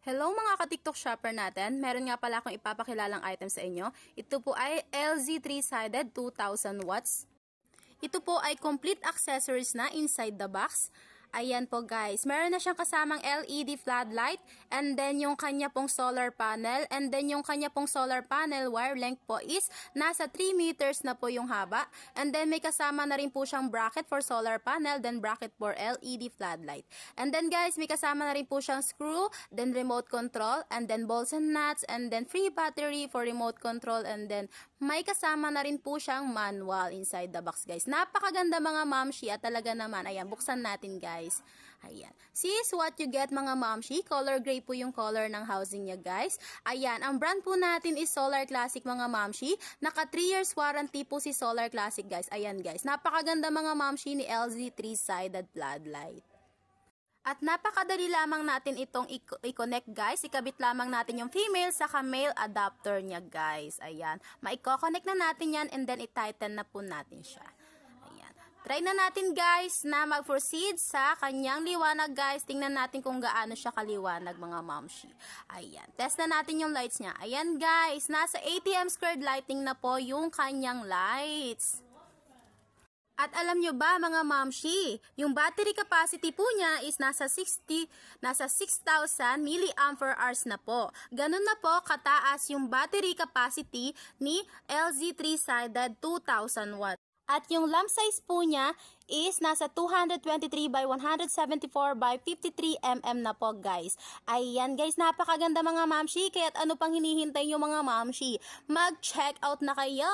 Hello mga ka-TikTok shopper natin. Meron nga pala akong ipapakilalang item sa inyo. Ito po ay LG 3-sided 2000 watts. Ito po ay complete accessories na inside the box. Ayan po guys, meron na siyang kasamang LED floodlight and then yung kanya pong solar panel and then yung kanya pong solar panel wire length po is nasa 3 meters na po yung haba and then may kasama na rin po siyang bracket for solar panel then bracket for LED floodlight. And then guys, may kasama na rin po siyang screw, then remote control and then bolts and nuts and then free battery for remote control and then may kasama na rin po siyang manual inside the box guys. Napakaganda mga mamshi at talaga naman, ayan, buksan natin guys. Ayan. See what you get mga mamshi. Color gray po yung color ng housing niya guys. Ayan. Ang brand po natin is Solar Classic mga mamshi. Naka 3 years warranty po si Solar Classic guys. Ayan guys. Napakaganda mga mamshi ni LG 3-sided floodlight. At napakadali lamang natin itong i-connect guys. Ikabit lamang natin yung female sa male adapter niya guys. Ayan. Maiko-connect na natin yan and then i-tighten na po natin siya. Try na natin guys na mag-proceed sa kanyang liwanag guys. Tingnan natin kung gaano siya kaliwanag mga mamshi. Ayan. Test na natin yung lights niya. Ayan guys. Nasa 80 squared lighting na po yung kanyang lights. At alam nyo ba mga mamshi, yung battery capacity po niya is nasa 6,000 mAh na po. Ganun na po kataas yung battery capacity ni LG 3-sided 2000 watts. At yung lamp size po niya is nasa 223 by 174 by 53 mm na po guys. Ayan guys, napakaganda mga mamshi. Kaya't ano pang hinihintay nyo mga mamshi? Mag-check out na kayo!